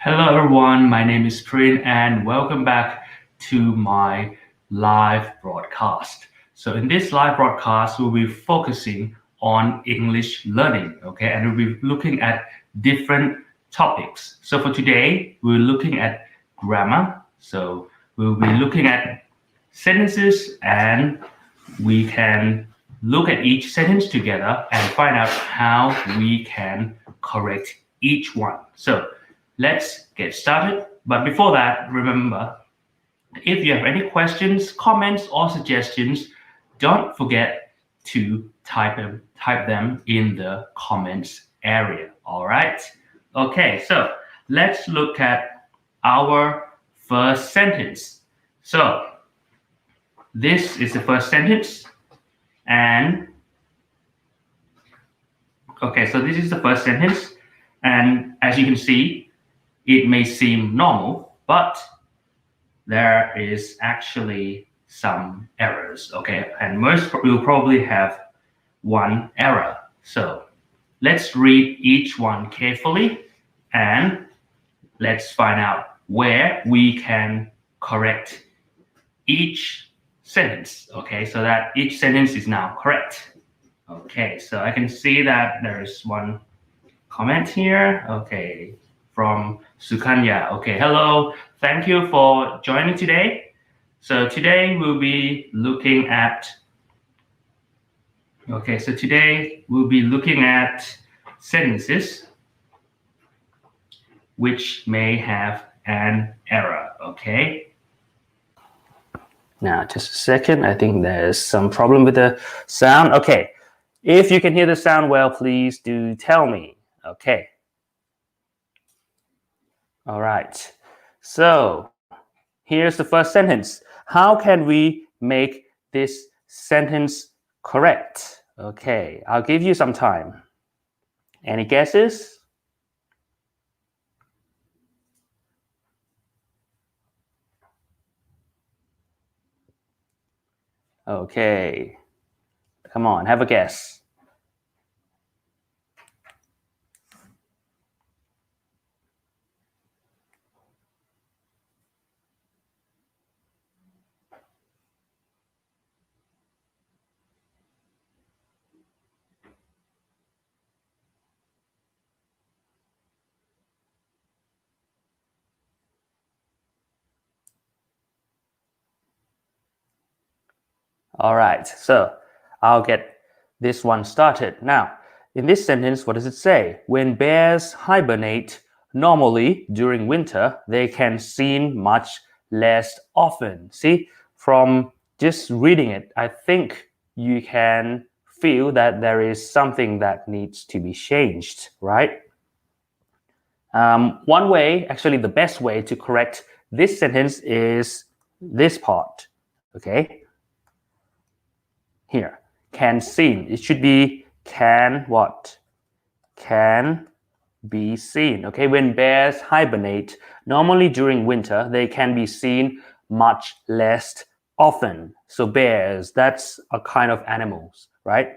Hello everyone, my name is Prin and welcome back to my live broadcast. So in this live broadcast, we'll be focusing on English learning, okay? And we'll be looking at different topics. So for today, we're looking at grammar. So we'll be looking at sentences and we can look at each sentence together and find out how we can correct each one. So let's get started. But before that, remember, if you have any questions, comments, or suggestions, don't forget to type them in the comments area. All right. Okay, so let's look at our first sentence. So this is the first sentence. And okay, so this is the first sentence. And as you can see, it may seem normal, but there is actually some errors, okay? And most will probably have one error. So let's read each one carefully and let's find out where we can correct each sentence, okay? So that each sentence is now correct. Okay, so I can see that there's one comment here. Okay, from Sukanya. Okay, hello. Thank you for joining today. So today we'll be looking at sentences which may have an error. Okay. Now, just a second. I think there's some problem with the sound. Okay. If you can hear the sound well, please do tell me. Okay. All right. So here's the first sentence. How can we make this sentence correct? Okay. I'll give you some time. Any guesses? Okay. Come on, have a guess. All right, so I'll get this one started. Now, in this sentence, what does it say? When bears hibernate, normally during winter, they can seen much less often. See, from just reading it, I think you can feel that there is something that needs to be changed, right? One way, actually the best way to correct this sentence is this part, okay? Here, can seen. It should be can what? Can be seen. Okay, when bears hibernate, normally during winter, they can be seen much less often. So bears, that's a kind of animals, right?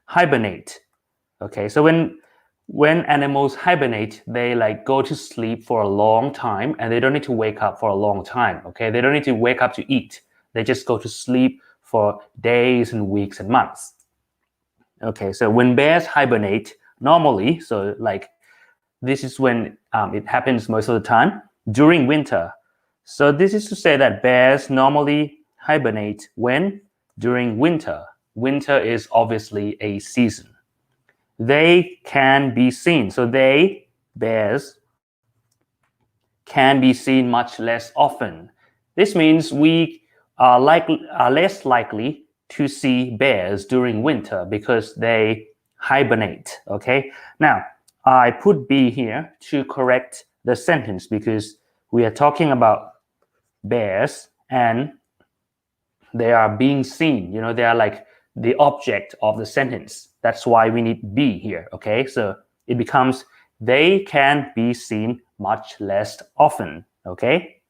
Hibernate. Okay, so when animals hibernate, they like go to sleep for a long time and they don't need to wake up for a long time. Okay, they don't need to wake up to eat. They just go to sleep for days and weeks and months. Okay, so when bears hibernate, normally, so like this is when it happens most of the time during winter. So this is to say that bears normally hibernate when? During winter. Winter is obviously a season. They can be seen. So bears, can be seen much less often. This means we are less likely to see bears during winter because they hibernate. Okay. Now, I put B here to correct the sentence because we are talking about bears and they are being seen. You know, they are like the object of the sentence. That's why we need B here. Okay. So it becomes they can be seen much less often. Okay.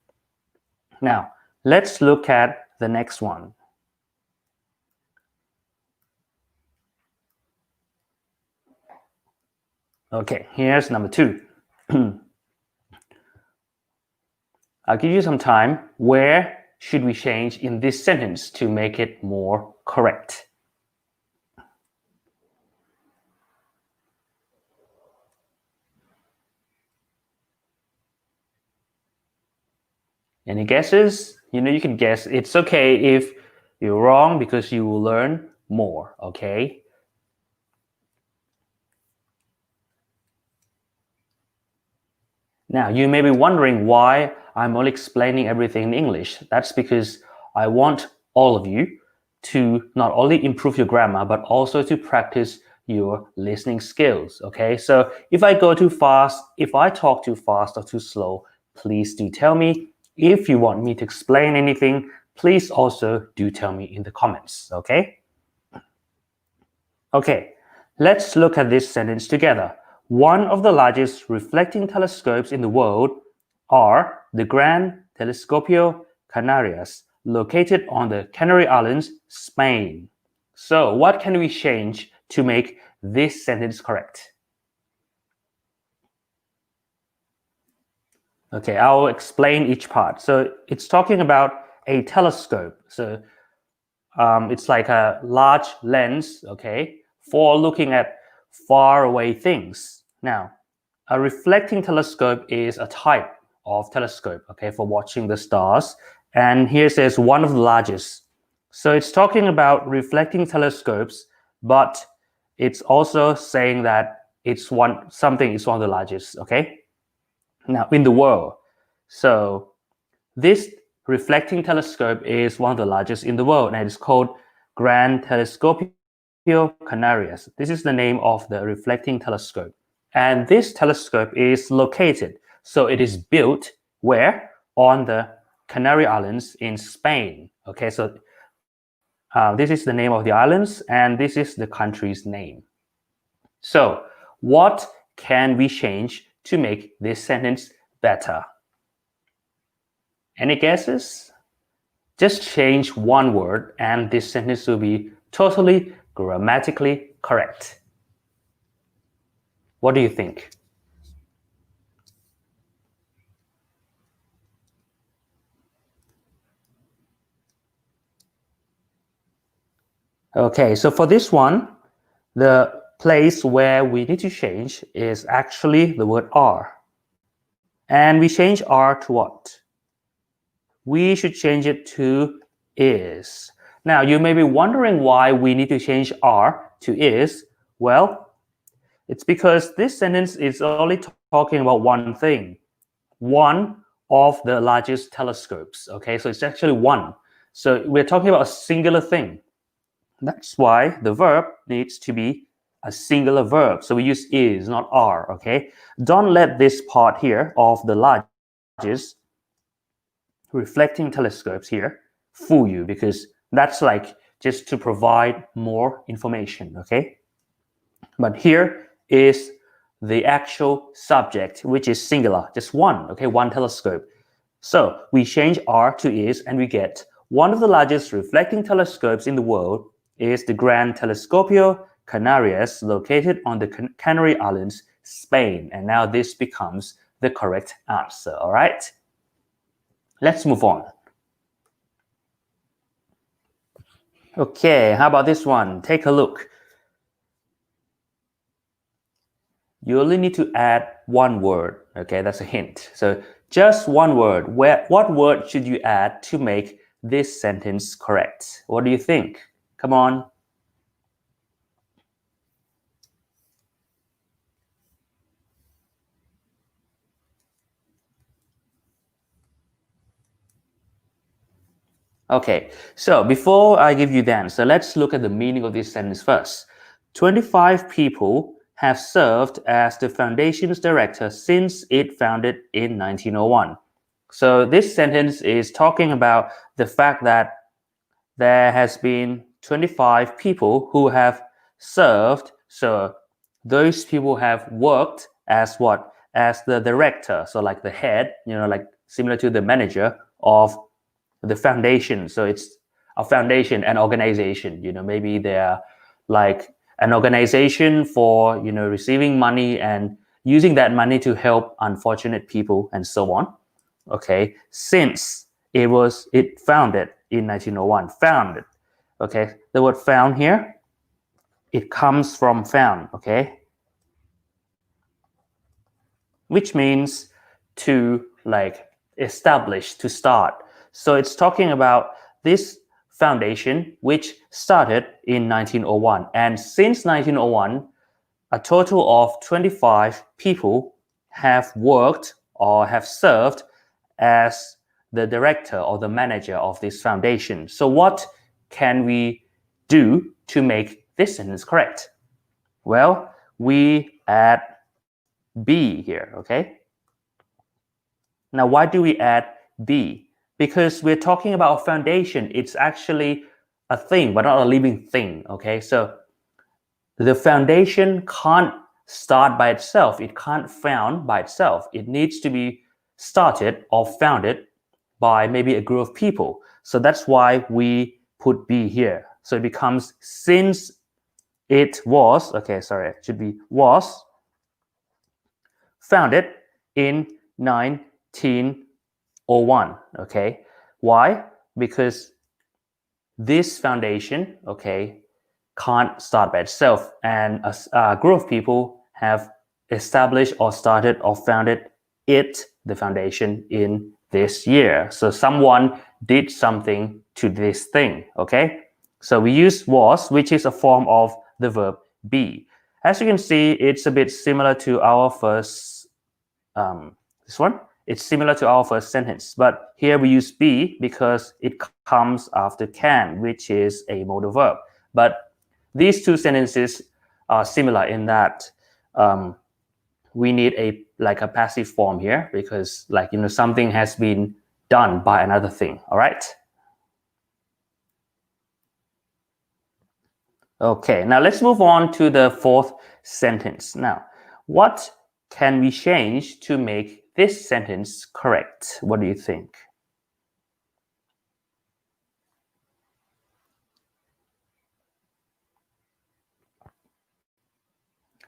Now, let's look at the next one. Okay, here's number 2. I'll give you some time. Where should we change in this sentence to make it more correct? Any guesses? You can guess. It's okay if you're wrong because you will learn more, okay? Now, you may be wondering why I'm only explaining everything in English. That's because I want all of you to not only improve your grammar, but also to practice your listening skills, okay? So if I go too fast, if I talk too fast or too slow, please do tell me. If you want me to explain anything, please also do tell me in the comments, okay? Okay, let's look at this sentence together. One of the largest reflecting telescopes in the world are the Gran Telescopio Canarias, located on the Canary Islands, Spain. So what can we change to make this sentence correct? Okay, I'll explain each part. So it's talking about a telescope. So it's like a large lens, okay, for looking at far away things. Now, a reflecting telescope is a type of telescope, okay, for watching the stars. And here it says one of the largest. So it's talking about reflecting telescopes, but it's also saying that something is one of the largest, okay? Now, in the world. So this reflecting telescope is one of the largest in the world, and it's called Gran Telescopio Canarias. This is the name of the reflecting telescope. And this telescope is located, so it is built where? On the Canary Islands in Spain. Okay, so this is the name of the islands, and this is the country's name. So what can we change to make this sentence better? Any guesses? Just change one word and this sentence will be totally grammatically correct. What do you think? Okay, so for this one, the place where we need to change is actually the word are. And we change are to what? We should change it to is. Now, you may be wondering why we need to change are to is. Well, it's because this sentence is only talking about one thing. One of the largest telescopes, okay? So it's actually one. So we're talking about a singular thing. That's why the verb needs to be a singular verb. So we use is, not are, okay? Don't let this part here of the largest reflecting telescopes here fool you, because that's like just to provide more information, okay? But here is the actual subject, which is singular, just one, okay? One telescope. So we change are to is and we get one of the largest reflecting telescopes in the world is the Gran Telescopio Canarias, located on the Canary Islands, Spain. And now this becomes the correct answer, all right? Let's move on. Okay, how about this one? Take a look. You only need to add one word, okay? That's a hint. So just one word. What word should you add to make this sentence correct? What do you think? Come on. Okay, so before I give you the answer, let's look at the meaning of this sentence first. 25 people have served as the foundation's director since it founded in 1901. So this sentence is talking about the fact that there has been 25 people who have served. So those people have worked as what? As the director. So like the head, like similar to the manager of the foundation. So it's a foundation, an organization, maybe they're like an organization for, receiving money and using that money to help unfortunate people and so on. okay, since it founded in 1901, founded, okay, the word found here, it comes from found, okay, which means to like establish, to start. So it's talking about this foundation which started in 1901, and since 1901 a total of 25 people have worked or have served as the director or the manager of this foundation. So what can we do to make this sentence correct? Well, we add be here, okay? Now, why do we add be? Because we're talking about a foundation. It's actually a thing, but not a living thing, okay? So the foundation can't start by itself. It can't found by itself. It needs to be started or founded by maybe a group of people. So that's why we put be here. So it becomes since it was, okay, sorry, it should be was founded in 1901, okay? Why? Because this foundation, okay, can't start by itself, and a group of people have established or started or founded the foundation in this year. So someone did something to this thing, okay? So we use was, which is a form of the verb be. As you can see, it's a bit similar to our first, this one. It's similar to our first sentence, but here we use be because it comes after can, which is a modal verb. But these two sentences are similar in that we need a passive form here because something has been done by another thing. All right. Okay, now let's move on to the fourth sentence. Now, what can we change to make this sentence correct? What do you think?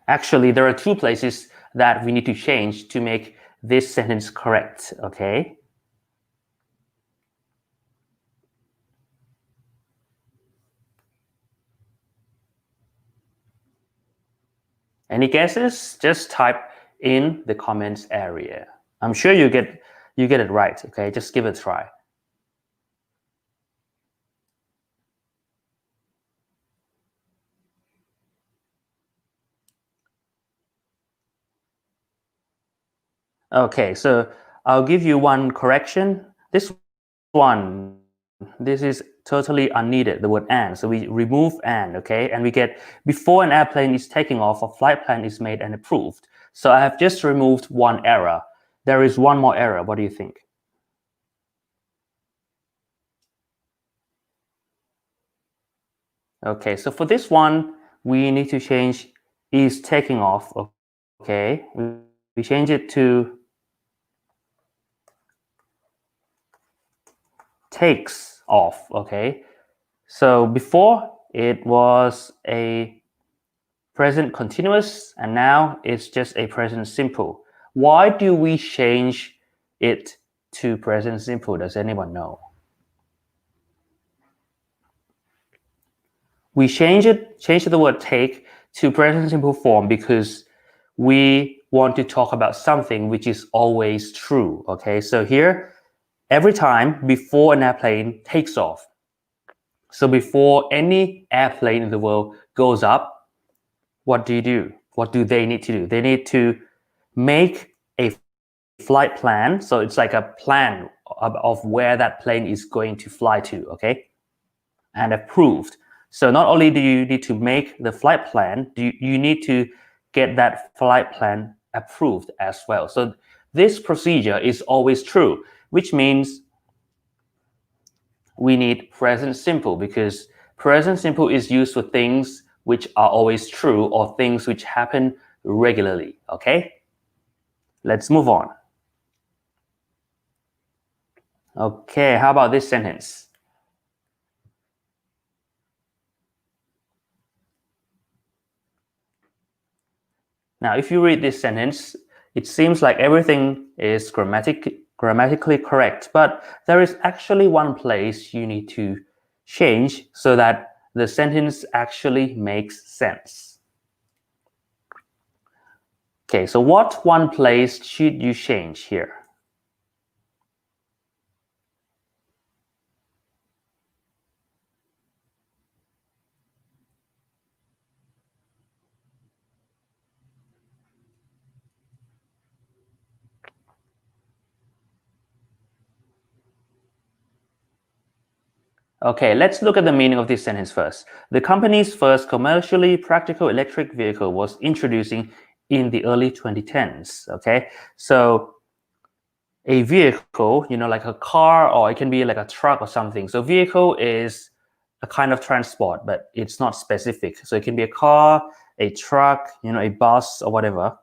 Actually, there are two places that we need to change to make this sentence correct, okay? Any guesses? Just type in the comments area. I'm sure you get it right, okay? Just give it a try. Okay, so I'll give you one correction. This is totally unneeded, the word and. So we remove and, okay? And we get before an airplane is taking off, a flight plan is made and approved. So I have just removed one error. There is one more error. What do you think? Okay, so for this one, we need to change is taking off, okay? We change it to takes off, okay? So before it was a present continuous and now it's just a present simple. Why do we change it to present simple? Does anyone know? We change the word take to present simple form because we want to talk about something which is always true, okay? So here, every time before an airplane takes off, so before any airplane in the world goes up, what do you do? What do they need to do? They need to make a flight plan. So it's like a plan of where that plane is going to fly to, okay? And approved. So not only do you need to make the flight plan, you need to get that flight plan approved as well. So this procedure is always true, which means we need present simple because present simple is used for things which are always true or things which happen regularly, okay? Let's move on. Okay, how about this sentence? Now, if you read this sentence, it seems like everything is grammatically correct, but there is actually one place you need to change so that the sentence actually makes sense. Okay, so what one place should you change here? Okay, let's look at the meaning of this sentence first. The company's first commercially practical electric vehicle was introducing in the early 2010s. Okay, so a vehicle, like a car, or it can be like a truck or something. So vehicle is a kind of transport, but it's not specific. So it can be a car, a truck, a bus or whatever.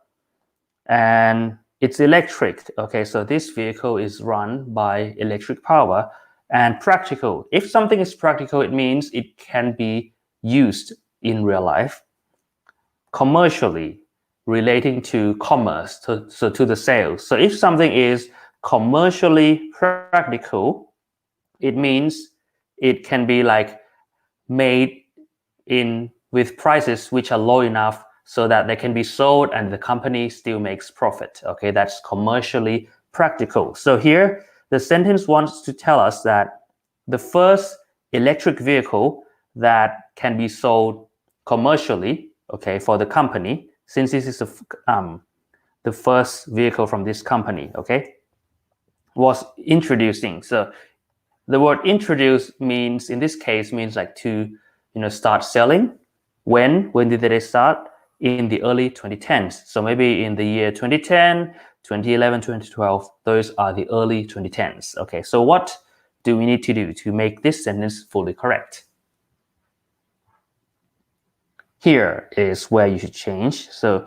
And it's electric. Okay, so this vehicle is run by electric power. And practical. If something is practical, it means it can be used in real life. Commercially, relating to commerce, so to the sales. So if something is commercially practical, it means it can be like made with prices which are low enough so that they can be sold and the company still makes profit. Okay, that's commercially practical. So here, the sentence wants to tell us that the first electric vehicle that can be sold commercially, okay, for the company, since this is the first vehicle from this company, okay, was introducing. So the word introduce means, in this case, means like to, start selling. When did they start? In the early 2010s. So maybe in the year 2010, 2011, 2012, those are the early 2010s. Okay, so what do we need to do to make this sentence fully correct? Here is where you should change. So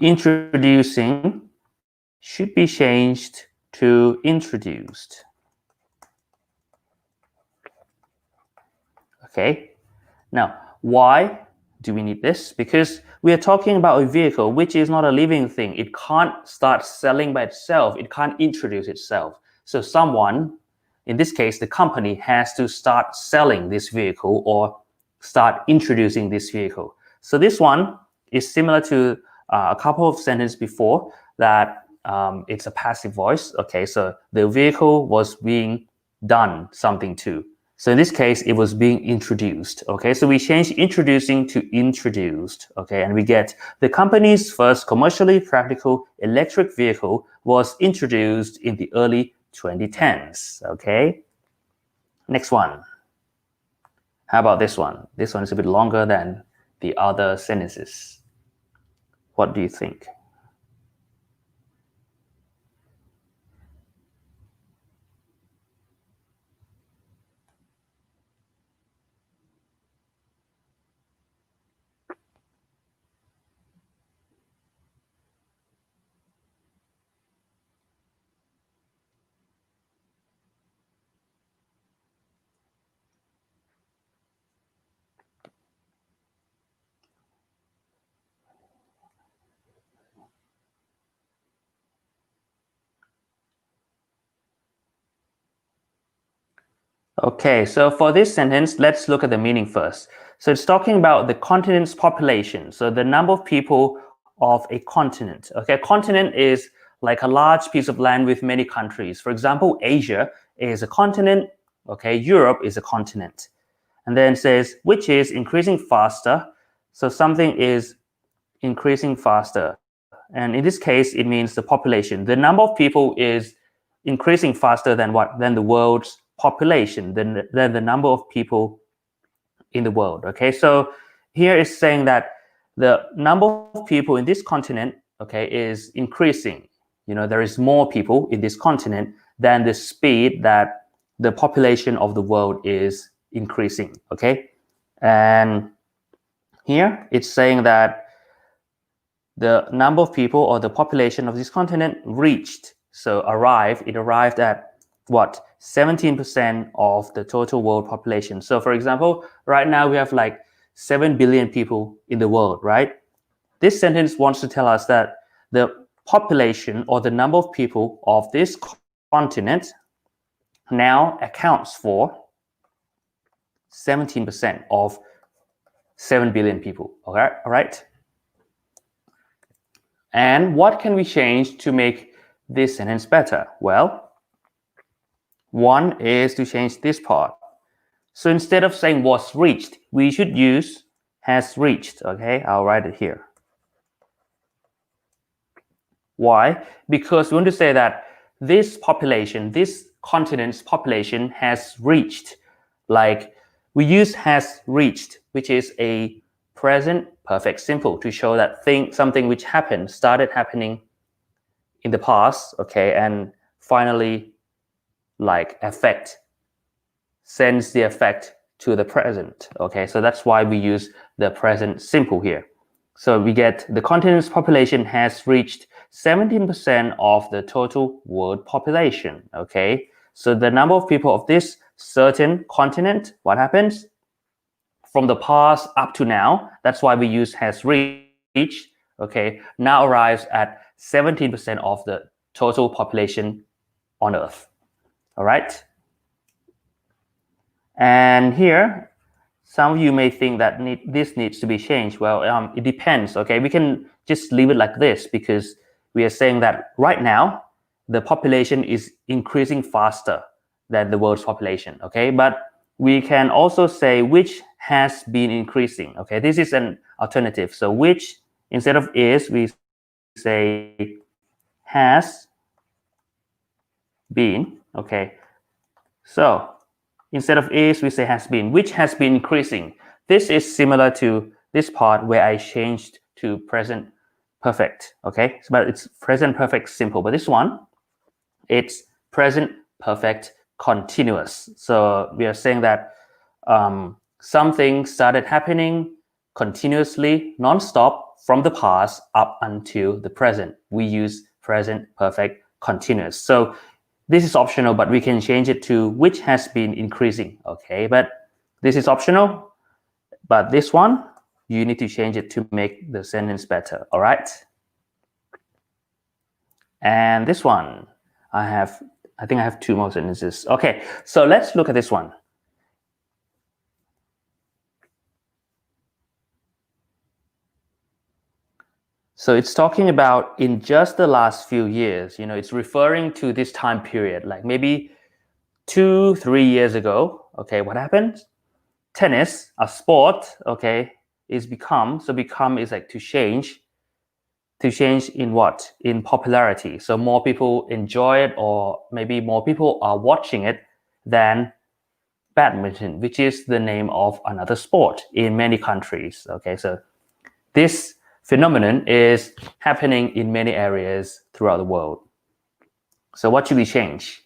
introducing should be changed to introduced. Okay, now why do we need this? Because we are talking about a vehicle which is not a living thing. It can't start selling by itself. It can't introduce itself. So someone, in this case, the company, has to start selling this vehicle or start introducing this vehicle. So this one is similar to a couple of sentences before that it's a passive voice. Okay, so the vehicle was being done something to. So in this case, it was being introduced. Okay, so we changed introducing to introduced. Okay, and we get the company's first commercially practical electric vehicle was introduced in the early 2010s. Okay, next one. How about this one? This one is a bit longer than the other sentences. What do you think? Okay, so for this sentence, let's look at the meaning first. So it's talking about the continent's population. So the number of people of a continent. Okay, a continent is like a large piece of land with many countries. For example, Asia is a continent. Okay, Europe is a continent. And then it says, which is increasing faster. So something is increasing faster. And in this case, it means the population. The number of people is increasing faster than what? Than the world's population, than the number of people in the world. Okay, so here is saying that the number of people in this continent, okay, is increasing. There is more people in this continent than the speed that the population of the world is increasing. Okay, and here it's saying that the number of people or the population of this continent reached, so it arrived at what? 17% of the total world population. So for example, right now we have like 7 billion people in the world, right? This sentence wants to tell us that the population or the number of people of this continent now accounts for 17% of 7 billion people. Okay, all right. And what can we change to make this sentence better? Well, one is to change this part. So instead of saying was reached, we should use has reached. Okay, I'll write it here. Why? Because we want to say that this population, this continent's population has reached. Like we use has reached, which is a present perfect simple to show that something which happened, started happening in the past, okay, and finally sends the effect to the present, okay. So that's why we use the present simple here. So we get the continent's population has reached 17% of the total world population, okay. So the number of people of this certain continent, what happens? From the past up to now, that's why we use has reached, okay, now arrives at 17% of the total population on Earth, all right. And here, some of you may think that this needs to be changed. Well, it depends, okay? We can just leave it like this because we are saying that right now, the population is increasing faster than the world's population, okay? But we can also say which has been increasing, okay? This is an alternative. So which, instead of is, we say has been, okay? So instead of is, we say has been, which has been increasing. This is similar to this part where I changed to present perfect, okay? But it's present perfect simple. But this one, it's present perfect continuous. So we are saying that something started happening continuously, non-stop from the past up until the present. We use present perfect continuous. So this is optional, but we can change it to which has been increasing, okay? But this is optional, but this one, you need to change it to make the sentence better, all right? And this one, I think I have two more sentences. Okay, so let's look at this one. So it's talking about in just the last few years, it's referring to this time period, like maybe 2-3 years ago, okay, what happened? Tennis, a sport, okay, become is like to change in what? In popularity. So more people enjoy it, or maybe more people are watching it than badminton, which is the name of another sport in many countries, okay. So this phenomenon is happening in many areas throughout the world. So what should we change?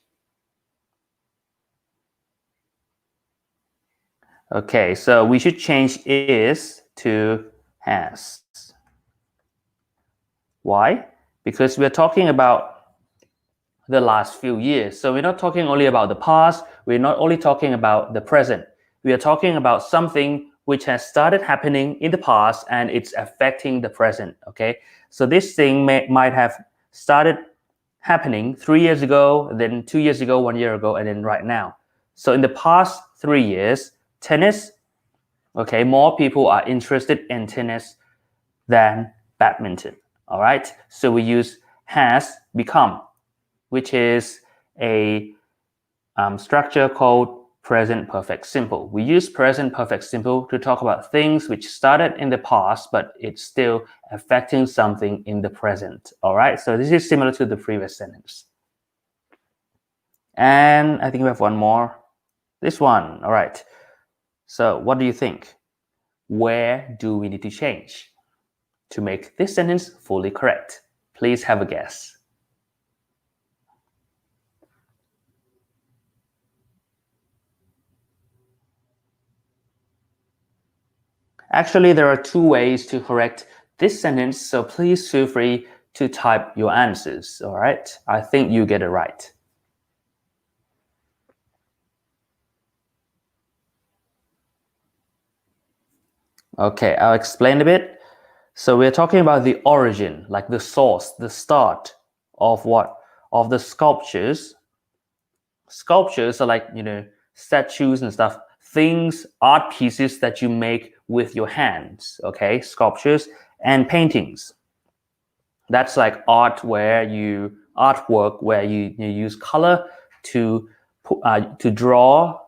Okay, so we should change is to has. Why? Because we're talking about the last few years. So we're not talking only about the past. We're not only talking about the present. We are talking about something which has started happening in the past and it's affecting the present, okay? So this thing might have started happening 3 years ago, then 2 years ago, 1 year ago, and then right now. So in the past 3 years, tennis, okay, more people are interested in tennis than badminton, all right? So we use has become, which is a structure called present perfect simple. We use present perfect simple to talk about things which started in the past, but it's still affecting something in the present. All right, so this is similar to the previous sentence. And I think we have one more. This one, all right. So what do you think? Where do we need to change to make this sentence fully correct? Please have a guess. Actually, there are 2 ways to correct this sentence, so please feel free to type your answers, all right? I think you get it right. Okay, I'll explain a bit. So we're talking about the origin, like the source, the start of what? Of the sculptures Sculptures are like, statues and stuff, things, art pieces that you make with your hands, okay? Sculptures and paintings. That's like artwork where you use color to draw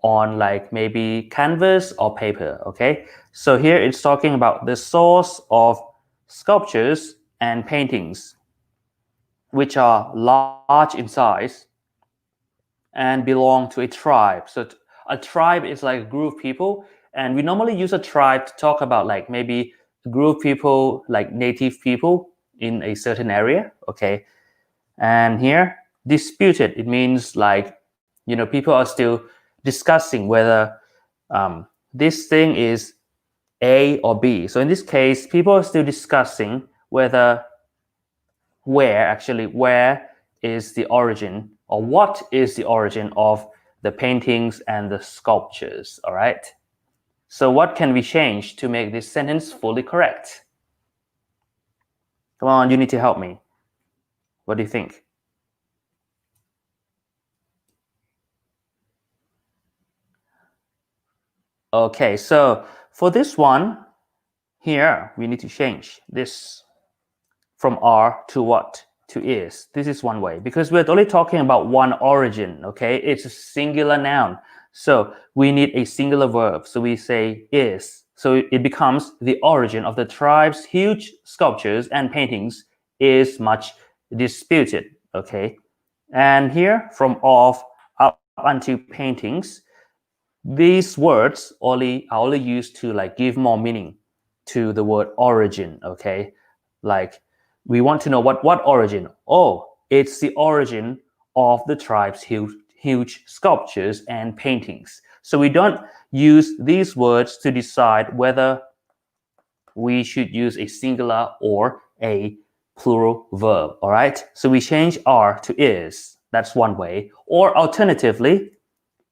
on like maybe canvas or paper, okay? So here it's talking about the source of sculptures and paintings, which are large in size and belong to a tribe. So a tribe is like a group of people, and we normally use a tribe to talk about like maybe a group of people, like native people in a certain area, okay? And here, disputed, it means like, people are still discussing whether this thing is A or B. So in this case, people are still discussing where is the origin, or what is the origin of the paintings and the sculptures, all right? So what can we change to make this sentence fully correct? Come on, you need to help me. What do you think? Okay, so for this one, here we need to change this from are to what? To is. This is one way, because we're only talking about one origin, okay? It's a singular noun. So we need a singular verb. So we say is. So it becomes the origin of the tribe's huge sculptures and paintings is much disputed, okay? And here from of up unto paintings, these words are only used to like give more meaning to the word origin, okay? Like we want to know what origin? Oh, it's the origin of the tribe's huge sculptures and paintings. So we don't use these words to decide whether we should use a singular or a plural verb, all right? So we change are to is. That's one way. Or alternatively,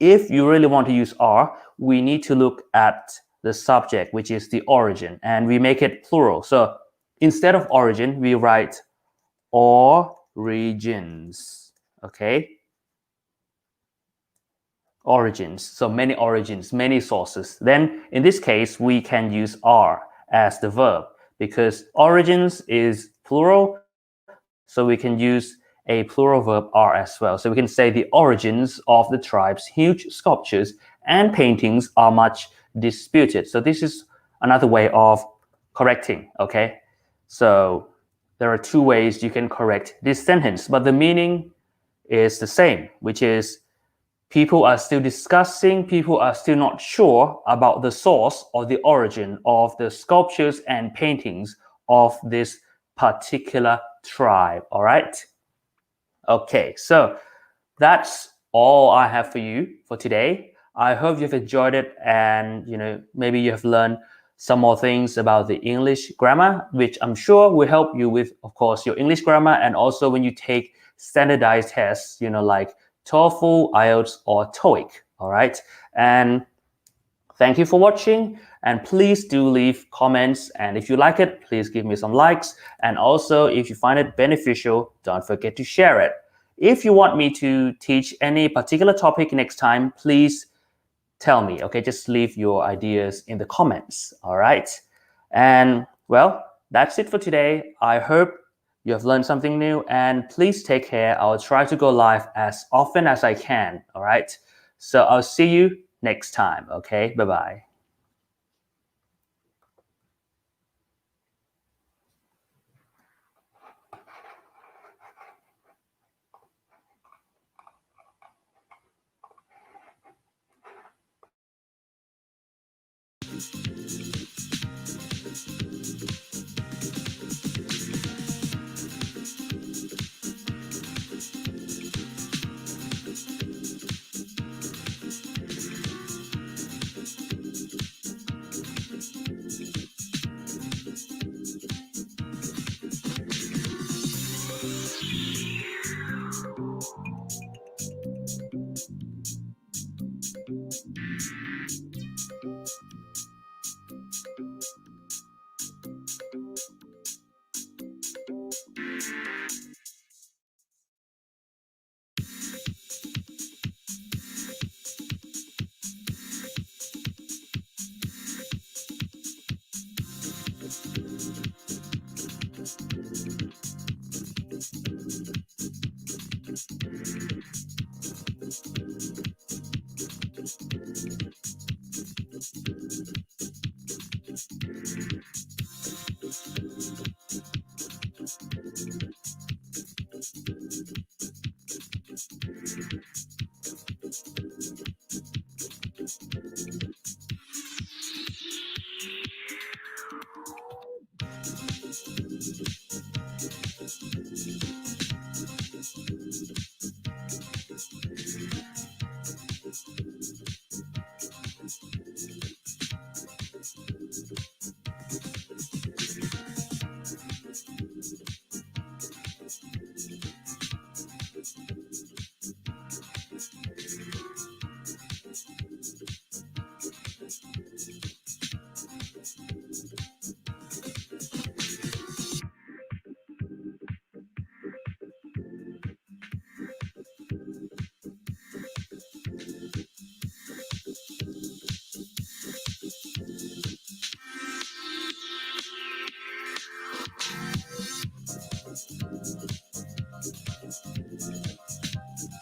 if you really want to use are, we need to look at the subject, which is the origin, and we make it plural. So instead of origin, we write origins, okay? Origins, so many origins, many sources. Then in this case, we can use are as the verb, because origins is plural, so we can use a plural verb are as well. So we can say the origins of the tribe's huge sculptures and paintings are much disputed. So this is another way of correcting, okay? So there are two ways you can correct this sentence, but the meaning is the same, which is people are still discussing, people are still not sure about the source or the origin of the sculptures and paintings of this particular tribe, all right? Okay, so that's all I have for you for today. I hope you've enjoyed it, and maybe you have learned some more things about the English grammar, which I'm sure will help you with, of course, your English grammar, and also when you take standardized tests, like TOEFL, IELTS, or TOEIC, all right? And thank you for watching, and please do leave comments, and if you like it, please give me some likes, and also if you find it beneficial, don't forget to share it. If you want me to teach any particular topic next time, please tell me, okay? Just leave your ideas in the comments, all right? And well, that's it for today. I hope you have learned something new, and please take care. I'll try to go live as often as I can, all right? So I'll see you next time, okay? Bye-bye.